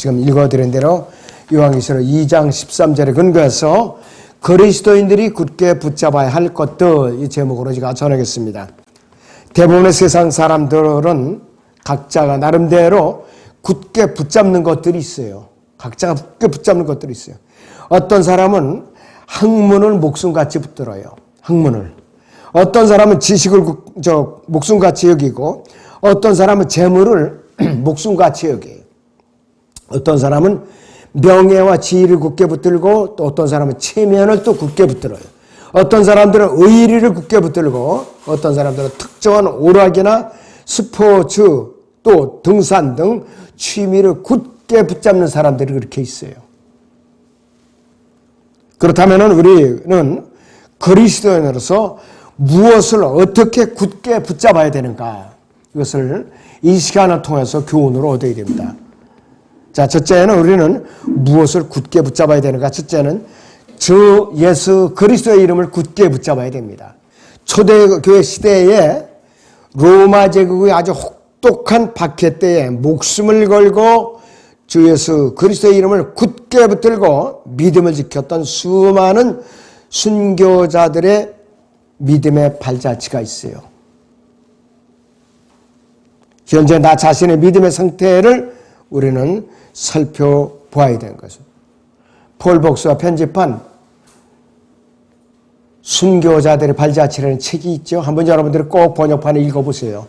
지금 읽어드린 대로 요한계시록 2장 13절에 근거해서 그리스도인들이 굳게 붙잡아야 할 것들, 이 제목으로 제가 전하겠습니다. 대부분의 세상 사람들은 각자가 나름대로 굳게 붙잡는 것들이 있어요. 각자가 굳게 붙잡는 것들이 있어요. 어떤 사람은 학문을 목숨같이 붙들어요. 학문을. 어떤 사람은 지식을 목숨같이 여기고, 어떤 사람은 재물을 목숨같이 여겨요. 어떤 사람은 명예와 지위를 굳게 붙들고, 또 어떤 사람은 체면을 또 굳게 붙들어요. 어떤 사람들은 의리를 굳게 붙들고, 어떤 사람들은 특정한 오락이나 스포츠, 또 등산 등 취미를 굳게 붙잡는 사람들이 그렇게 있어요. 그렇다면 우리는 그리스도인으로서 무엇을 어떻게 굳게 붙잡아야 되는가, 이것을 이 시간을 통해서 교훈으로 얻어야 됩니다. 자, 첫째는 우리는 무엇을 굳게 붙잡아야 되는가? 첫째는 주 예수 그리스도의 이름을 굳게 붙잡아야 됩니다. 초대교회 시대에 로마 제국의 아주 혹독한 박해 때에 목숨을 걸고 주 예수 그리스도의 이름을 굳게 붙들고 믿음을 지켰던 수많은 순교자들의 믿음의 발자취가 있어요. 현재 나 자신의 믿음의 상태를 우리는 살펴보아야 되는 것이죠. 폴 복수가 편집한 순교자들의 발자취라는 책이 있죠. 한번 여러분들이 꼭 번역판을 읽어보세요.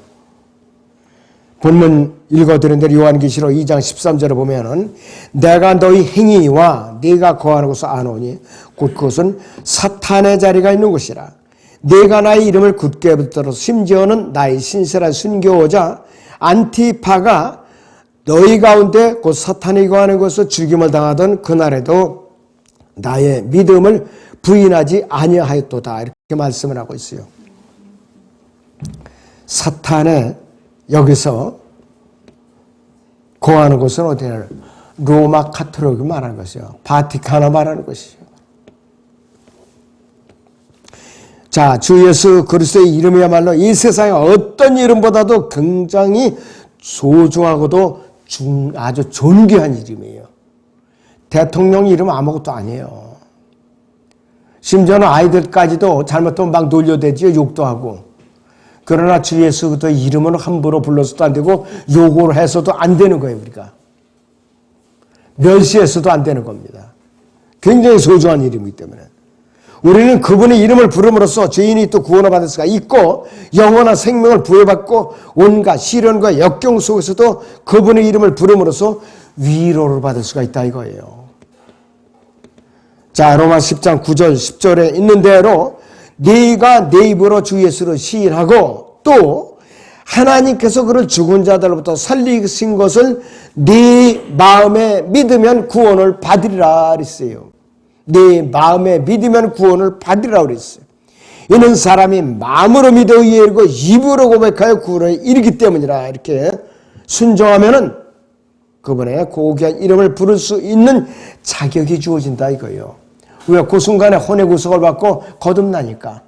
본문 읽어드린 대로 요한계시록 2장 13절에 보면은 내가 너희 행위와 네가 거하는 곳을 아노니 곧 그것은 사탄의 자리가 있는 곳이라. 네가 나의 이름을 굳게 붙들어서 심지어는 나의 신실한 순교자 안티파가 너희 가운데 곧 사탄이 거하는 곳에서 죽임을 당하던 그날에도 나의 믿음을 부인하지 아니하였도다, 이렇게 말씀을 하고 있어요. 사탄의 여기서 거하는 곳은 어디냐? 로마 카톨릭을 말하는 것이요. 바티칸을 말하는 것이죠. 자, 주 예수 그리스도의 이름이야말로 이 세상의 어떤 이름보다도 굉장히 소중하고도 아주 존귀한 이름이에요. 대통령 이름 아무것도 아니에요. 심지어는 아이들까지도 잘못하면 막 놀려대지요. 욕도 하고. 그러나 주 예수 그리스도의 이름은 함부로 불러서도 안 되고 욕을 해서도 안 되는 거예요. 우리가 멸시해서도 안 되는 겁니다. 굉장히 소중한 이름이기 때문에 우리는 그분의 이름을 부름으로써 죄인이 또 구원을 받을 수가 있고 영원한 생명을 부여받고 온갖 시련과 역경 속에서도 그분의 이름을 부름으로써 위로를 받을 수가 있다 이거예요. 자, 로마 10장 9절 10절에 있는 대로 네가 내 입으로 주 예수를 시인하고 또 하나님께서 그를 죽은 자들로부터 살리신 것을 네 마음에 믿으면 구원을 받으리라 그랬어요. 네 마음에 믿으면 구원을 받으리라 그랬어요. 이는 사람이 마음으로 믿어 의에 이르고 입으로 고백하여 구원에 이르기 때문이라, 이렇게 순종하면은 그분의 고귀한 이름을 부를 수 있는 자격이 주어진다 이거예요. 왜? 그 순간에 혼의 구속을 받고 거듭나니까.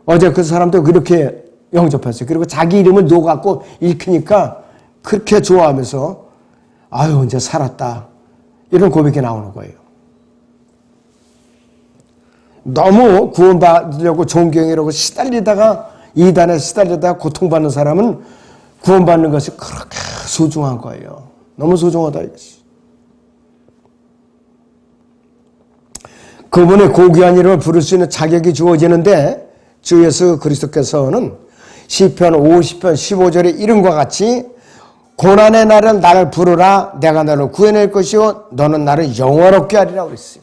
어제 그 사람도 그렇게 영접했어요. 그리고 자기 이름을 놓아갖고 읽히니까 그렇게 좋아하면서 아유 이제 살았다, 이런 고백이 나오는 거예요. 너무 구원받으려고 존경이라고 시달리다가 이단에 시달리다가 고통받는 사람은 구원받는 것이 그렇게 소중한 거예요. 너무 소중하다 이것이. 그분의 고귀한 이름을 부를 수 있는 자격이 주어지는데 주 예수 그리스도께서는 시편 50편 15절의 이름과 같이 고난의 날은 나를 부르라, 내가 너를 구해낼 것이요 너는 나를 영원롭게 하리라 그랬어요.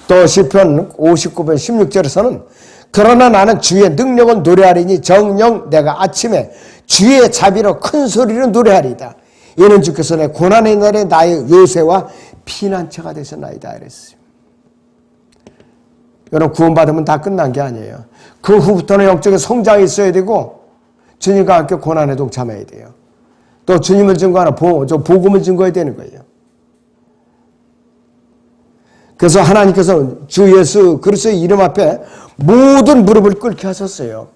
또 시편 59편 16절에서는 그러나 나는 주의 능력은 노래하리니 정녕 내가 아침에 주의 자비로 큰 소리로 노래하리이다. 이는 주께서 내 고난의 날에 나의 요새와 피난처가 되셨나이다 이랬어요. 여러분, 구원받으면 다 끝난 게 아니에요. 그 후부터는 영적인 성장이 있어야 되고 주님과 함께 고난에 동참해야 돼요. 또 주님을 증거하는 복음을 증거해야 되는 거예요. 그래서 하나님께서 주 예수 그리스도의 이름 앞에 모든 무릎을 꿇게 하셨어요.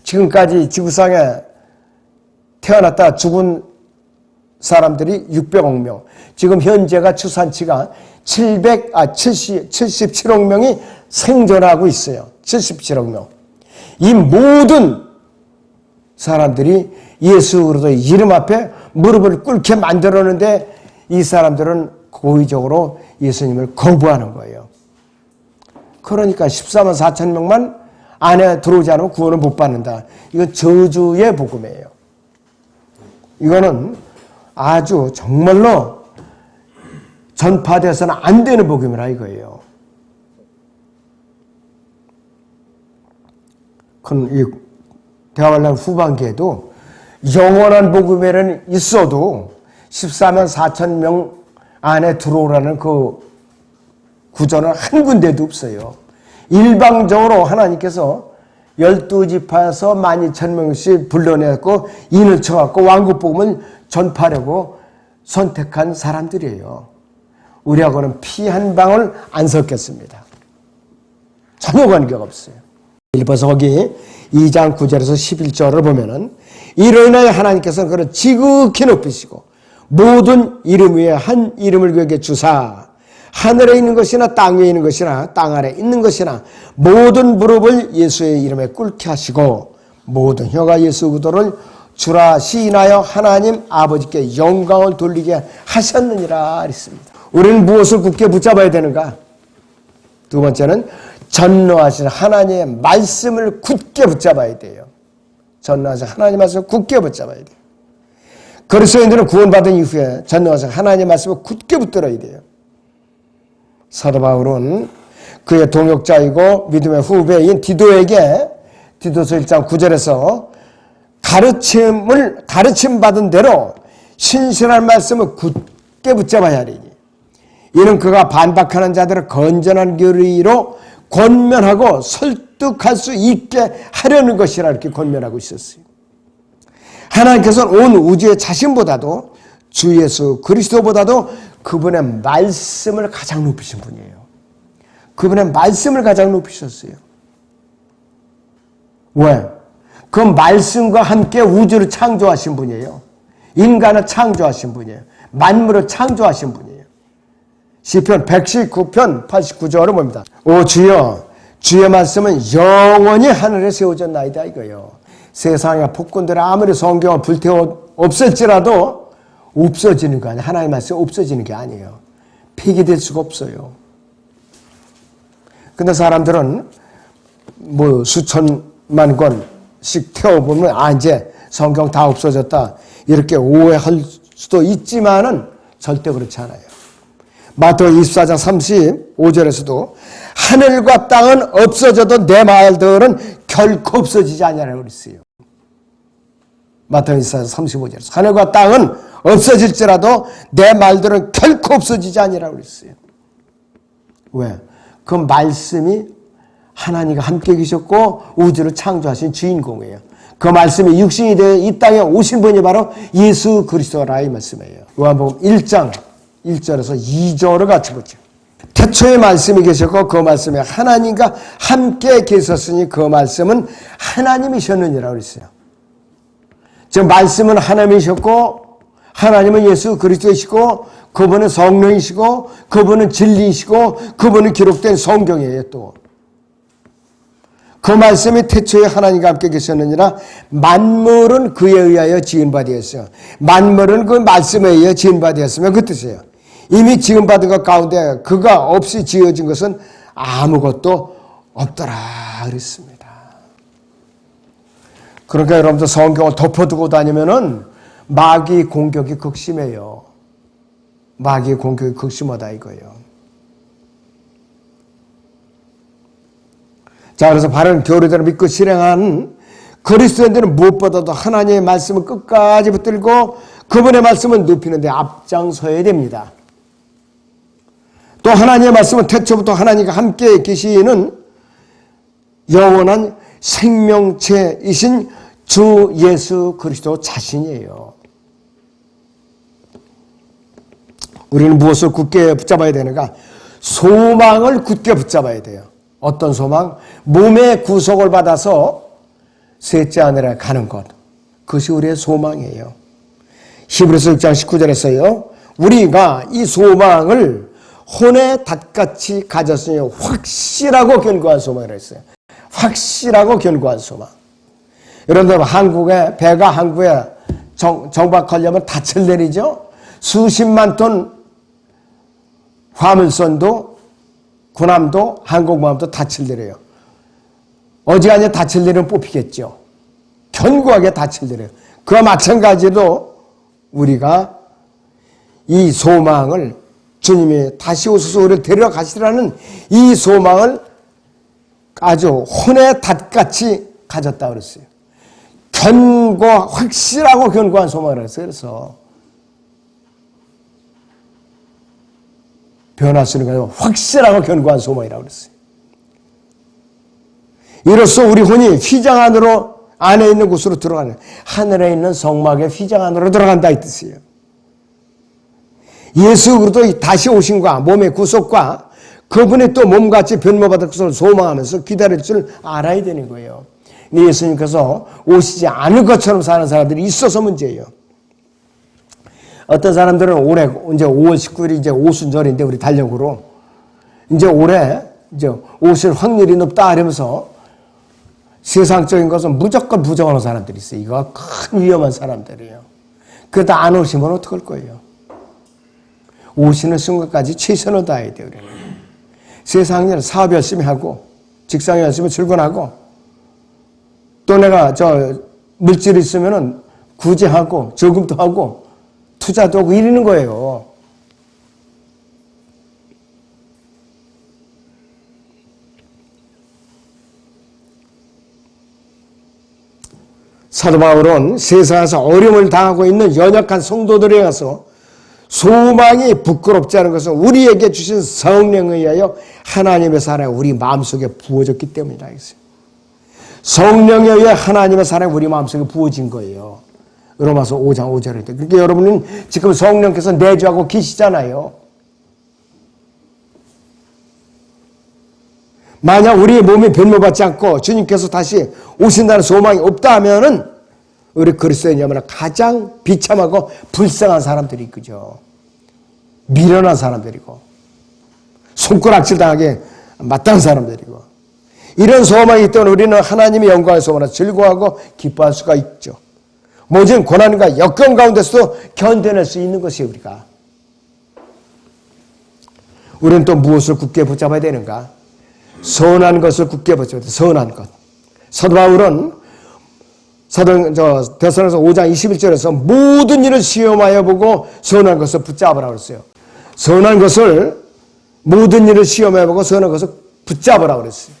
지금까지 지구상에 태어났다 죽은 사람들이 600억 명, 지금 현재가 추산치가 77억 명이 생존하고 있어요. 77억 명. 이 모든 사람들이 예수 그리스도의 이름 앞에 무릎을 꿇게 만들었는데 이 사람들은 고의적으로 예수님을 거부하는 거예요. 그러니까 14만 4천 명만 안에 들어오지 않으면 구원을 못 받는다. 이건 저주의 복음이에요. 이거는 아주 정말로 전파돼서는 안 되는 복음이라 이거예요. 이 대화관람 후반기에도 영원한 복음에는 있어도 14만 4천 명 안에 들어오라는 그 구조는 한 군데도 없어요. 일방적으로 하나님께서 12지파에서 12,000명씩 불러내고 인을 쳐갖고 왕국복음을 전파하려고 선택한 사람들이에요. 우리하고는 피 한 방울 안 섞였습니다. 전혀 관계가 없어요. 일버서 거기 2장 9절에서 11절을 보면은 이로 인하여 하나님께서는 그를 지극히 높이시고 모든 이름 위에 한 이름을 그에게 주사 하늘에 있는 것이나 땅 위에 있는 것이나 땅 아래 있는 것이나 모든 무릎을 예수의 이름에 꿇게 하시고 모든 혀가 예수 그리스도를 주라 시인하여 하나님 아버지께 영광을 돌리게 하셨느니라 했습니다. 우리는 무엇을 굳게 붙잡아야 되는가? 두 번째는 전노하신 하나님의 말씀을 굳게 붙잡아야 돼요. 전노하신 하나님의 말씀을 굳게 붙잡아야 돼요. 그리스도인들은 구원받은 이후에 전노하신 하나님의 말씀을 굳게 붙들어야 돼요. 사도 바울은 그의 동역자이고 믿음의 후배인 디도에게 디도서 1장 9절에서 가르침 받은 대로 신실한 말씀을 굳게 붙잡아야 하리니 이는 그가 반박하는 자들을 건전한 교리로 권면하고 설득할 수 있게 하려는 것이라 이렇게 권면하고 있었어요. 하나님께서는 온 우주의 자신보다도 주 예수 그리스도보다도 그분의 말씀을 가장 높이신 분이에요. 그분의 말씀을 가장 높이셨어요. 왜? 그 말씀과 함께 우주를 창조하신 분이에요. 인간을 창조하신 분이에요. 만물을 창조하신 분이에요. 시편 119편 89절을 봅니다. 오 주여 주의 말씀은 영원히 하늘에 세워졌나이다 이거예요. 세상의 폭군들이 아무리 성경을 불태워 없앨지라도 없어지는 거 아니에요. 하나님의 말씀이 없어지는 게 아니에요. 폐기될 수가 없어요. 근데 사람들은 뭐 수천만 권씩 태워보면 이제 성경 다 없어졌다 이렇게 오해할 수도 있지만은 절대 그렇지 않아요. 마태복음 24장 35절에서도 하늘과 땅은 없어져도 내 말들은 결코 없어지지 않냐라고 그랬어요. 마태복음 24장 35절에서 하늘과 땅은 없어질지라도 내 말들은 결코 없어지지 않으라고 그랬어요. 왜? 그 말씀이 하나님과 함께 계셨고 우주를 창조하신 주인공이에요. 그 말씀이 육신이 되어 이 땅에 오신 분이 바로 예수 그리스도라 이 말씀이에요. 요한복음 1장 1절에서 2절을 같이 보죠. 태초에 말씀이 계셨고 그 말씀에 하나님과 함께 계셨으니 그 말씀은 하나님이셨느니라고 그랬어요. 즉 말씀은 하나님이셨고 하나님은 예수 그리스도이시고 그분은 성령이시고 그분은 진리이시고 그분은 기록된 성경이에요. 또 그 말씀이 태초에 하나님과 함께 계셨느니라 만물은 그에 의하여 지은 바 되었어요. 만물은 그 말씀에 의해 지은 바 되었으면 그 뜻이에요. 이미 지음받은 것 가운데 그가 없이 지어진 것은 아무것도 없더라 그랬습니다. 그러니까 여러분들 성경을 덮어두고 다니면은 마귀 공격이 극심해요. 마귀 공격이 극심하다 이거예요. 자, 그래서 바른 교리대로 믿고 실행한 그리스도인들은 무엇보다도 하나님의 말씀을 끝까지 붙들고 그분의 말씀을 높이는 데 앞장서야 됩니다. 또 하나님의 말씀은 태초부터 하나님과 함께 계시는 영원한 생명체이신 주 예수 그리스도 자신이에요. 우리는 무엇을 굳게 붙잡아야 되는가? 소망을 굳게 붙잡아야 돼요. 어떤 소망? 몸의 구속을 받아서 셋째 하늘에 가는 것. 그것이 우리의 소망이에요. 히브리서 6장 19절에서요. 우리가 이 소망을 혼의 닷같이 가졌으니 확실하고 견고한 소망이라고 했어요. 확실하고 견고한 소망. 여러분들 한국에 배가 항구에 정박하려면 닻을 내리죠. 수십만 톤 화물선도 군함도 항공모함도 닻을 내려요. 어지간히 닻을 내리면 뽑히겠죠. 견고하게 닻을 내려요. 그와 마찬가지로 우리가 이 소망을 주님이 다시 오셔서 우리를 데려가시라는 이 소망을 아주 혼의 닷같이 가졌다 그랬어요. 확실하고 견고한 소망을 했어요. 그래서 변할 수 있는 거 확실하고 견고한 소망이라고 그랬어요. 이로써 우리 혼이 휘장 안에 있는 곳으로 들어가는, 하늘에 있는 성막의 휘장 안으로 들어간다 이 뜻이에요. 예수 그리스도 다시 오심과 몸의 구속과 그분이 또 몸같이 변모받을 것을 소망하면서 기다릴 줄 알아야 되는 거예요. 예수님께서 오시지 않을 것처럼 사는 사람들이 있어서 문제예요. 어떤 사람들은 올해 이제 5월 19일이 이제 오순절인데 우리 달력으로 이제 올해 이제 오실 확률이 높다 이러면서 세상적인 것은 무조건 부정하는 사람들이 있어요. 이거 큰 위험한 사람들이에요. 그러다 안 오시면 어떡할 거예요? 오시는 순간까지 최선을 다해야 돼요. 세상에는 사업 열심히 하고 직장 열심히 출근하고 또 내가 물질이 있으면은 구제하고 저금도 하고 투자도 하고 이러는 거예요. 사도 바울은 세상에서 어려움을 당하고 있는 연약한 성도들에 가서 소망이 부끄럽지 않은 것은 우리에게 주신 성령에 의하여 하나님의 사랑이 우리 마음속에 부어졌기 때문이다. 성령에 의해 하나님의 사랑이 우리 마음속에 부어진 거예요. 로마서 5장 5절에. 그러니까 여러분은 지금 성령께서 내주하고 계시잖아요. 만약 우리의 몸이 변모받지 않고 주님께서 다시 오신다는 소망이 없다 하면은 우리 그리스도인이야말로 가장 비참하고 불쌍한 사람들이 그죠. 미련한 사람들이고 손가락질 당하게 마땅한 사람들이고 이런 소망이기 때문에 우리는 하나님의 영광의 소망을 즐거워하고 기뻐할 수가 있죠. 모든 고난과 역경 가운데서도 견뎌낼 수 있는 것이 우리가. 우리는 또 무엇을 굳게 붙잡아야 되는가? 선한 것을 굳게 붙잡아야 돼. 선한 것. 사도 바울은 데살로니가서 5장 21절에서 모든 일을 시험하여 보고 선한 것을 붙잡으라고 그랬어요. 선한 것을 모든 일을 시험하여 보고 선한 것을 붙잡으라고 그랬어요.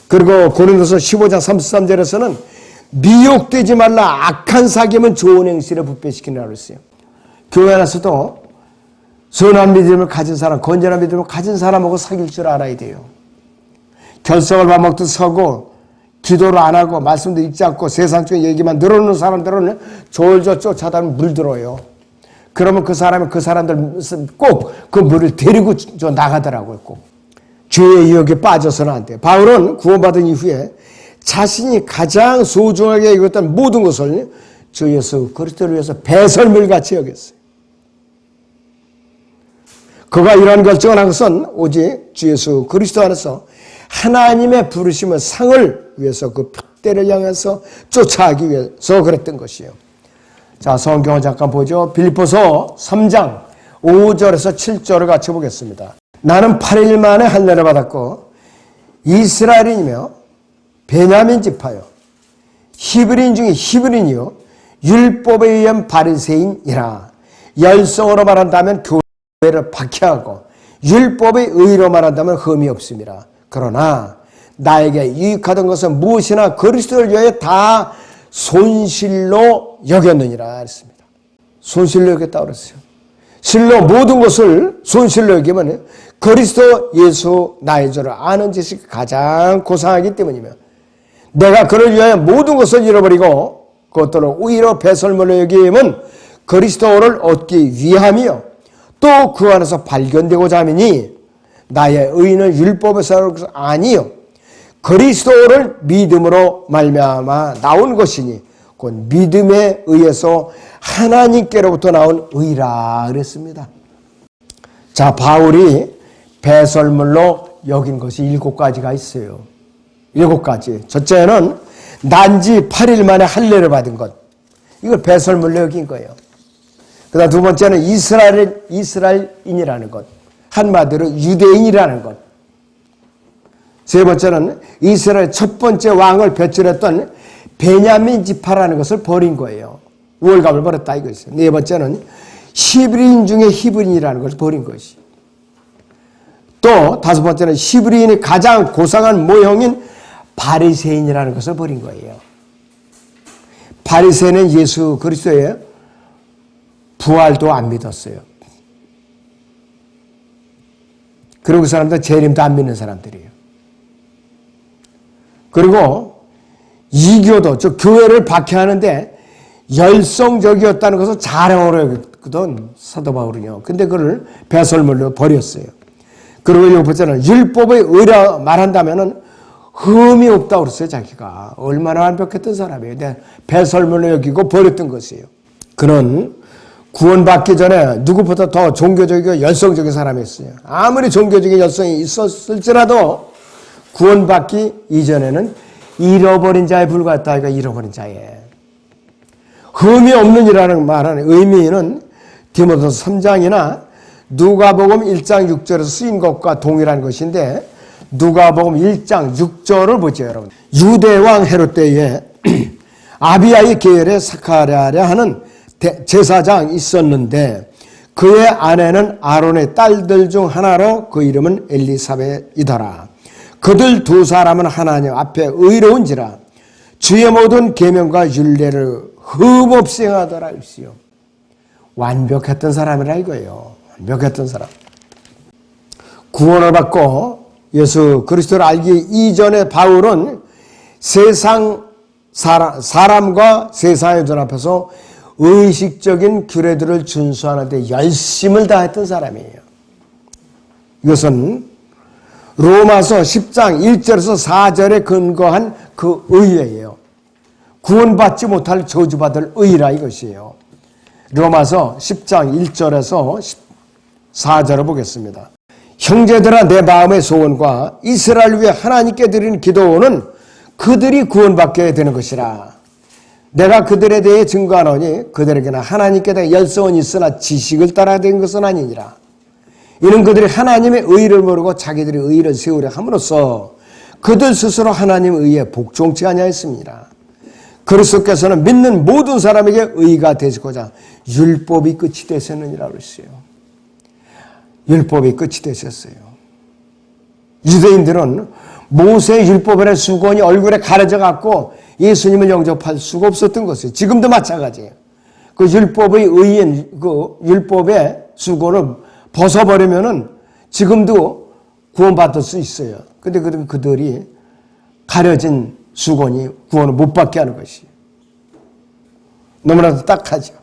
그리고 고린도서 15장 33절에서는 미혹되지 말라 악한 사귐은 좋은 행실을 부패시키라고 그랬어요. 교회 안에서도 선한 믿음을 가진 사람, 건전한 믿음을 가진 사람하고 사귈 줄 알아야 돼요. 결석을 밥 먹듯 서고 기도를 안 하고 말씀도 읽지 않고 세상적인 얘기만 늘어놓는 사람들은 졸졸 쫓아다니면 물들어요. 그러면 그 사람들 꼭 그 물을 데리고 나가더라고요. 꼭. 죄의 유혹에 빠져서는 안 돼요. 바울은 구원받은 이후에 자신이 가장 소중하게 여겼던 모든 것을 주 예수 그리스도를 위해서 배설물같이 여겼어요. 그가 이러한 결정을 한 것은 오직 주 예수 그리스도 안에서 하나님의 부르심의 상을 위해서 그 핏대를 향해서 쫓아가기 위해서 그랬던 것이에요. 자, 성경을 잠깐 보죠. 빌립보서 3장 5절에서 7절을 같이 보겠습니다. 나는 8일 만에 할례를 받았고 이스라엘인이며 베냐민 지파요 히브리인 중에 히브리인이요 율법에 의한 바리새인이라. 열성으로 말한다면 교회를 박해하고 율법의 의로 말한다면 흠이 없습니다. 그러나 나에게 유익하던 것은 무엇이나 그리스도를 위하여 다 손실로 여겼느니라 했습니다. 손실로 여겼다고 그랬어요. 실로 모든 것을 손실로 여기면 그리스도 예수 나의 줄을 아는 지식이 가장 고상하기 때문이며 내가 그를 위하여 모든 것을 잃어버리고 그것들을 오히려 배설물로 여기면 그리스도를 얻기 위함이요 또 그 안에서 발견되고자 함이니 나의 의인은 율법에서 아니요 그리스도를 믿음으로 말미암아 나온 것이니 곧 믿음에 의해서 하나님께로부터 나온 의라 그랬습니다. 자, 바울이 배설물로 여긴 것이 7가지가 있어요. 7가지. 첫째는 난지 8일 만에 할례를 받은 것. 이걸 배설물로 여긴 거예요. 그 다음 두 번째는 이스라엘인이라는 것. 한마디로 유대인이라는 것. 세 번째는 이스라엘 첫 번째 왕을 배출했던 베냐민 지파라는 것을 버린 거예요. 우월감을 버렸다 이것이죠. 네 번째는 히브리인 중에 히브리인이라는 것을 버린 것이. 또 다섯 번째는 히브리인이 가장 고상한 모형인 바리새인이라는 것을 버린 거예요. 바리새인은 예수 그리스도의 부활도 안 믿었어요. 그리고 그 사람들 재림도 안 믿는 사람들이에요. 그리고 이교도, 즉 교회를 박해하는데 열성적이었다는 것을 자랑으로 여겼거든, 사도 바울은요. 근데 그를 배설물로 버렸어요. 그리고 일곱 번째는 율법의 의라 말한다면은 흠이 없다고 그랬어요, 자기가. 얼마나 완벽했던 사람이에요. 근데 배설물로 여기고 버렸던 것이에요. 그는 구원받기 전에 누구보다 더 종교적이고 열성적인 사람이었어요. 아무리 종교적인 열성이 있었을지라도 구원받기 이전에는 잃어버린 자에 불과했다. 그러니까 잃어버린 자에. 흠이 없는 이라는 말은 의미는 디모데서 3장이나 누가복음 1장 6절에서 쓰인 것과 동일한 것인데 누가복음 1장 6절을 보죠, 여러분. 유대왕 헤롯 때에 아비야의 계열의 사카랴라 하는 제사장이 있었는데 그의 아내는 아론의 딸들 중 하나로 그 이름은 엘리사벳이더라. 그들 두 사람은 하나님 앞에 의로운지라 주의 모든 계명과 율례를 흠없이 행하더라 했어요. 완벽했던 사람이라 이거예요. 완벽했던 사람. 구원을 받고 예수 그리스도를 알기 이전에 바울은 사람과 세상의 눈 앞에서 의식적인 규례들을 준수하는데 열심을 다했던 사람이에요. 이것은 로마서 10장 1절에서 4절에 근거한 그 의예요. 구원받지 못할 저주받을 의라 이것이에요. 로마서 10장 1절에서 4절을 보겠습니다. 형제들아 내 마음의 소원과 이스라엘 위에 하나님께 드리는 기도는 그들이 구원받게 되는 것이라. 내가 그들에 대해 증거하노니 그들에게는 하나님께 대해 열성은 있으나 지식을 따라 된 것은 아니니라. 이는 그들이 하나님의 의를 모르고 자기들의 의를 세우려 함으로써 그들 스스로 하나님의 의에 복종치 아니하였습니다. 그리스도께서는 믿는 모든 사람에게 의가 되시고자 율법이 끝이 되셨느니라 그랬어요. 율법이 끝이 되셨어요. 유대인들은 모세의 율법의 수건이 얼굴에 가려져 갖고 예수님을 영접할 수가 없었던 것이에요. 지금도 마찬가지예요. 그 율법의 의인, 그 율법의 수건을 벗어버리면은 지금도 구원받을 수 있어요. 근데 그들이 가려진 수건이 구원을 못 받게 하는 것이에요. 너무나도 딱하죠.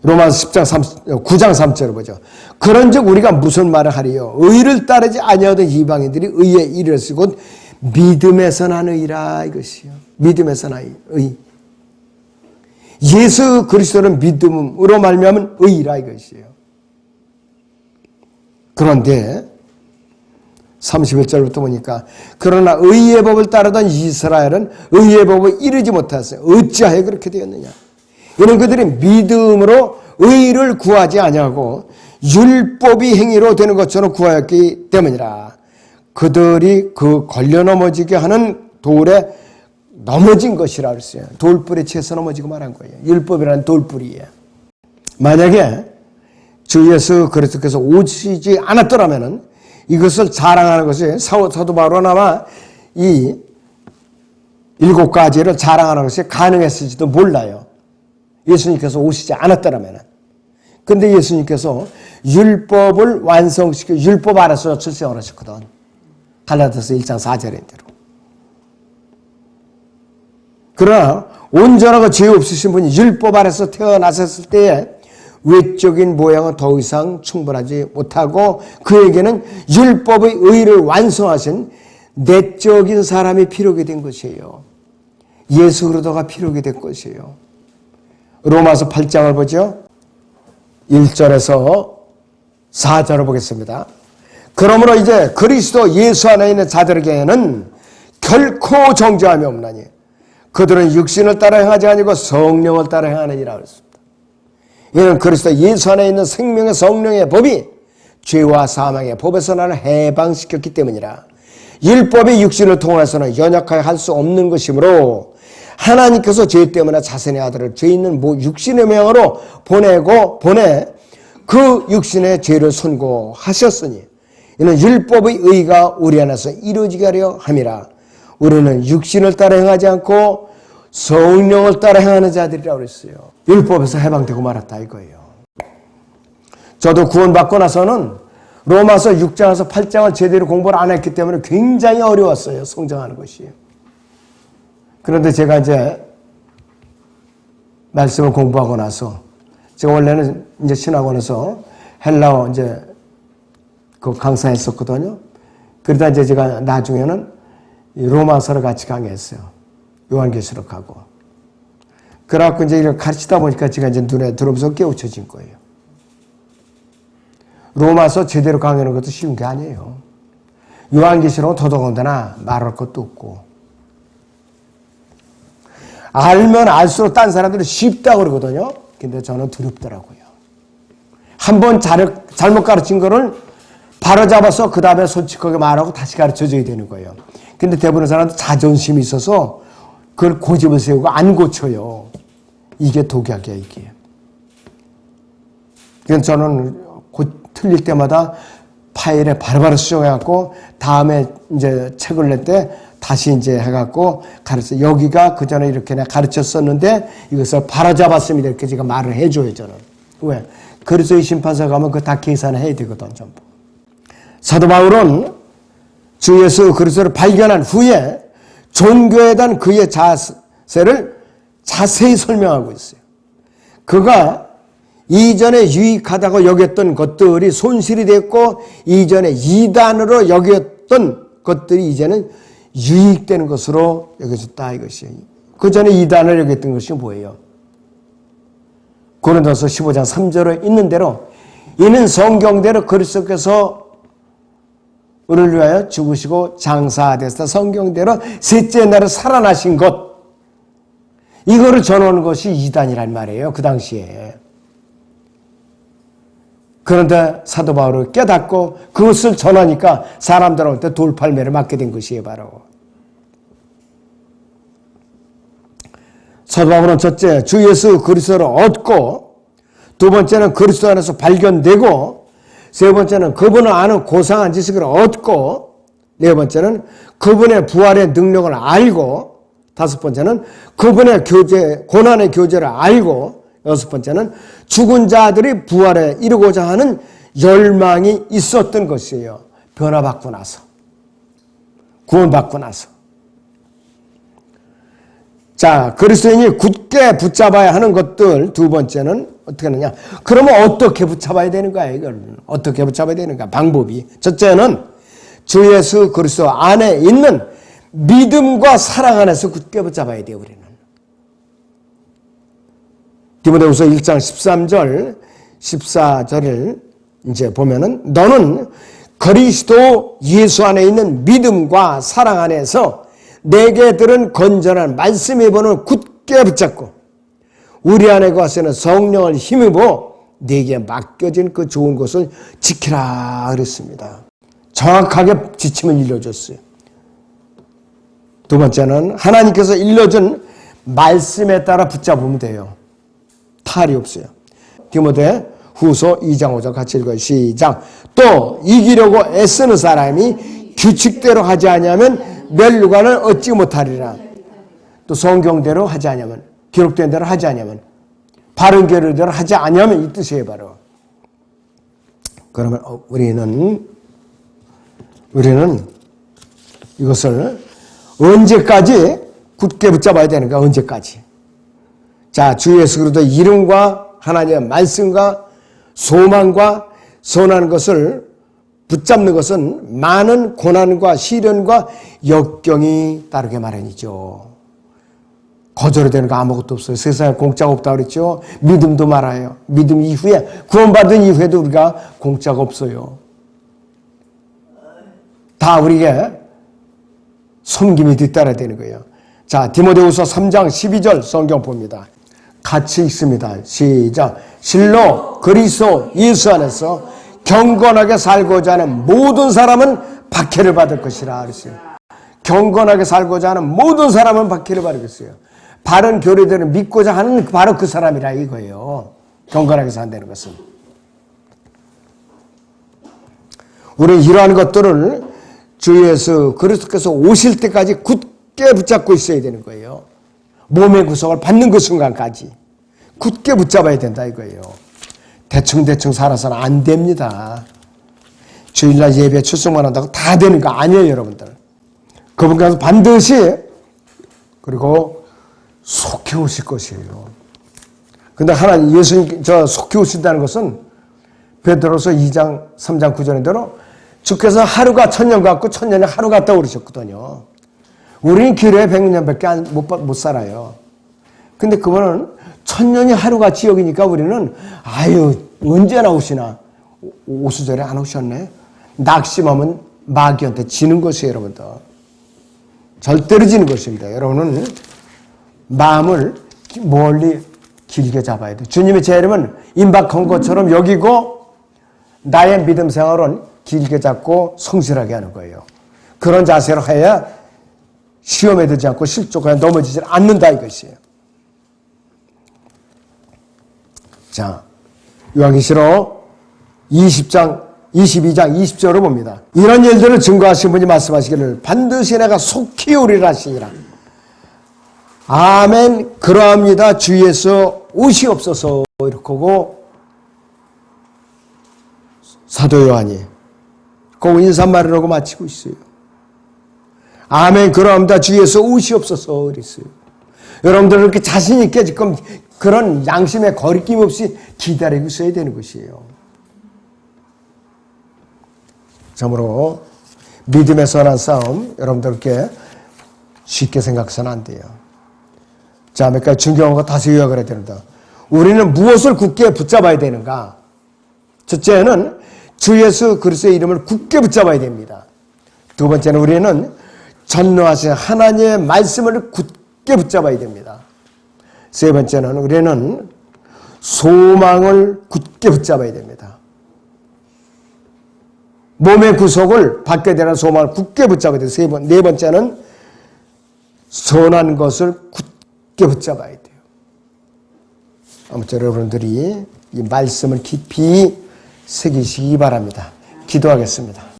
로마서 9장 3절을 보죠. 그런즉 우리가 무슨 말을 하리요? 의를 따르지 아니하던 이방인들이 의에 이르렀으니 곧 믿음에서 난 의라 이것이요. 믿음에서 난 의. 예수 그리스도는 믿음으로 말미암은 의라 이것이에요. 그런데 31절부터 보니까 그러나 의의 법을 따르던 이스라엘은 의의 법을 이루지 못했어요. 어찌하여 그렇게 되었느냐? 이는 그들이 믿음으로 의를 구하지 아니하고 율법이 행위로 되는 것처럼 구하였기 때문이라. 그들이 그 걸려 넘어지게 하는 돌에 넘어진 것이라 그랬어요. 돌불에 채서 넘어지고 말한 거예요. 율법이라는 돌불이에요. 만약에 주 예수 그리스도께서 오시지 않았더라면은 이것을 자랑하는 것이 사도 바울은 아마 이 7가지를 자랑하는 것이 가능했을지도 몰라요. 예수님께서 오시지 않았더라면. 근데 예수님께서 율법을 완성시켜 율법 아래서 출생을 하셨거든. 갈라디아서 1장 4절인대로. 그러나 온전하고 죄 없으신 분이 율법 아래서 태어나셨을 때에 외적인 모양은 더 이상 충분하지 못하고 그에게는 율법의 의를 완성하신 내적인 사람이 필요하게 된 것이에요. 예수 그리스도가 필요하게 된 것이에요. 로마서 8장을 보죠. 1절에서 4절을 보겠습니다. 그러므로 이제 그리스도 예수 안에 있는 자들에게는 결코 정죄함이 없나니 그들은 육신을 따라 행하지 아니고 성령을 따라 행하느니라 그랬습니다. 이는 그리스도 예수 안에 있는 생명의 성령의 법이 죄와 사망의 법에서 나를 해방시켰기 때문이라. 율법이 육신을 통해서는 연약하게 할 수 없는 것이므로 하나님께서 죄 때문에 자신의 아들을 죄 있는 육신의 명으로 보내 그 육신의 죄를 선고하셨으니 이는 율법의 의가 우리 안에서 이루어지게 하려 함이라. 우리는 육신을 따라 행하지 않고 성령을 따라 행하는 자들이라고 그랬어요. 율법에서 해방되고 말았다 이거예요. 저도 구원받고 나서는 로마서 6장에서 8장을 제대로 공부를 안 했기 때문에 굉장히 어려웠어요. 성장하는 것이. 그런데 제가 이제 말씀을 공부하고 나서 제가 원래는 이제 신학원에서 헬라어 이제 그 강사했었거든요. 그러다 이제 제가 나중에는 로마서를 같이 강의했어요. 요한계시록하고. 그래갖고 이제 이걸 가르치다 보니까 제가 이제 눈에 들어오면서 깨우쳐진 거예요. 로마서 제대로 강의하는 것도 쉬운 게 아니에요. 요한계시록은 더더군다나 말할 것도 없고. 알면 알수록 딴 사람들은 쉽다고 그러거든요. 근데 저는 두렵더라고요. 한번 잘못 가르친 거를 바로 잡아서 그 다음에 솔직하게 말하고 다시 가르쳐줘야 되는 거예요. 근데 대부분 사람들 자존심이 있어서 그걸 고집을 세우고 안 고쳐요. 이게 독약이야, 이게. 그래서 저는 틀릴 때마다 파일에 바로바로 수정해갖고 다음에 이제 책을 낼 때 다시 이제 해갖고 가르쳐. 여기가 그 전에 이렇게 내가 가르쳤었는데 이것을 바로잡았습니다. 이렇게 제가 말을 해줘요, 저는. 왜? 그리스도의 심판서 가면 그거 다 계산을 해야 되거든, 전부. 사도 바울은 주 예수 그리스도를 발견한 후에 종교에 대한 그의 자세를 자세히 설명하고 있어요. 그가 이전에 유익하다고 여겼던 것들이 손실이 됐고 이전에 이단으로 여겼던 것들이 이제는 유익되는 것으로 여겨졌다 이것이에요. 그 전에 이단을 여겼던 것이 뭐예요? 고린도서 15장 3절에 있는 대로 이는 성경대로 그리스도께서 우리를 위하여 죽으시고 장사되사 성경대로 셋째 날에 살아나신 것, 이거를 전하는 것이 이단이란 말이에요. 그 당시에. 그런데 사도 바울을 깨닫고 그것을 전하니까 사람들한테 돌팔매를 맞게 된 것이에요. 바로. 사도 바울은 첫째 주 예수 그리스도를 얻고, 두 번째는 그리스도 안에서 발견되고, 세 번째는 그분을 아는 고상한 지식을 얻고, 네 번째는 그분의 부활의 능력을 알고, 다섯 번째는 그분의 고난의 교제를 알고, 여섯 번째는 죽은 자들이 부활에 이루고자 하는 열망이 있었던 것이에요. 변화받고 나서. 구원받고 나서. 자, 그리스도인이 굳게 붙잡아야 하는 것들, 두 번째는 어떻게 하느냐. 그러면 어떻게 붙잡아야 되는가, 이걸. 어떻게 붙잡아야 되는가, 방법이. 첫째는 주 예수 그리스도 안에 있는 믿음과 사랑 안에서 굳게 붙잡아야 돼요, 우리는. 디모데후서 1장 13절, 14절을 이제 보면은 너는 그리스도 예수 안에 있는 믿음과 사랑 안에서 내게 들은 건전한 말씀의 본을 굳게 붙잡고 우리 안에 거하시는 성령을 힘입어 내게 맡겨진 그 좋은 것을 지키라 그랬습니다. 정확하게 지침을 일러줬어요. 두 번째는 하나님께서 일러준 말씀에 따라 붙잡으면 돼요. 탈이 없어요. 디모데 후서 2장 5절 같이 읽어요. 시작. 또 이기려고 애쓰는 사람이 규칙대로 하지 아니하면 멸류관을 얻지 못하리라. 또 성경대로 하지 아니하면, 기록된 대로 하지 아니하면, 바른 계율대로 하지 아니하면, 이 뜻이에요 바로. 그러면 우리는 이것을 언제까지 굳게 붙잡아야 되는가? 언제까지? 자, 주 예수 그리스도의 이름과 하나님의 말씀과 소망과 선한 것을 붙잡는 것은 많은 고난과 시련과 역경이 따르게 마련이죠. 거절이 되는 거 아무것도 없어요. 세상에 공짜가 없다 그랬죠. 믿음도 말아요. 믿음 이후에, 구원받은 이후에도 우리가 공짜가 없어요. 다 우리에게 섬김이 뒤따라야 되는 거예요. 자, 디모데후서 3장 12절 성경 봅니다. 같이 읽습니다. 시작. 실로 그리스도 예수 안에서 경건하게 살고자 하는 모든 사람은 박해를 받을 것이라 그랬어요. 경건하게 살고자 하는 모든 사람은 박해를 받겠어요. 바른 교리들을 믿고자 하는 바로 그 사람이라 이거예요. 경건하게 산다는 것은. 우리는 이러한 것들을 주 예수 그리스도께서 오실 때까지 굳게 붙잡고 있어야 되는 거예요. 몸의 구속을 받는 그 순간까지 굳게 붙잡아야 된다 이거예요. 대충 살아서는 안 됩니다. 주일날 예배 출석만 한다고 다 되는 거 아니에요, 여러분들. 그분께서 반드시 그리고 속해 오실 것이에요. 근데 하나님 예수님 속해 오신다는 것은 베드로서 2장 3장 9절인 대로 주께서 하루가 천년 같고 천년이 하루 같다고 그러셨거든요. 우리는 기로에 100년밖에 못 살아요. 근데 그분은 천년이 하루같이 여기니까 우리는 아유 언제나 오시나. 5수절에 안 오셨네. 낙심하면 마귀한테 지는 것이에요, 여러분들. 절대로 지는 것입니다. 여러분은 마음을 멀리 길게 잡아야 돼요. 주님의 재림은 임박한 것처럼 여기고 나의 믿음 생활은 길게 잡고 성실하게 하는 거예요. 그런 자세로 해야 시험에 들지 않고 실족하여 넘어지지 않는다 이것이에요. 자, 요한계시록 22장 20절을 봅니다. 이런 일들을 증거하신 분이 말씀하시기를 반드시 내가 속히 오리라 하시니라. 아멘. 그러합니다. 주 예수 오시옵소서. 이렇게 하고 사도 요한이 그 인사말을 하고 마치고 있어요. 아멘. 그러합니다. 주 예수 오시옵소서. 이랬어요. 여러분들 그렇게 자신 있게 지금 그런 양심에 거리낌 없이 기다리고 있어야 되는 것이에요. 참으로 믿음의 선한 싸움 여러분들 그렇게 쉽게 생각해서는 안 돼요. 자, 몇 가지 중요한 거 다시 요약을 해야 됩니다. 우리는 무엇을 굳게 붙잡아야 되는가? 첫째는 주 예수 그리스도의 이름을 굳게 붙잡아야 됩니다. 두 번째는 우리는 전능하신 하나님의 말씀을 굳게 붙잡아야 됩니다. 세 번째는 우리는 소망을 굳게 붙잡아야 됩니다. 몸의 구속을 받게 되는 소망을 굳게 붙잡아야 돼요. 네 번째는 선한 것을 굳게 붙잡아야 돼요. 아무튼 여러분들이 이 말씀을 깊이 새기시기 바랍니다. 기도하겠습니다.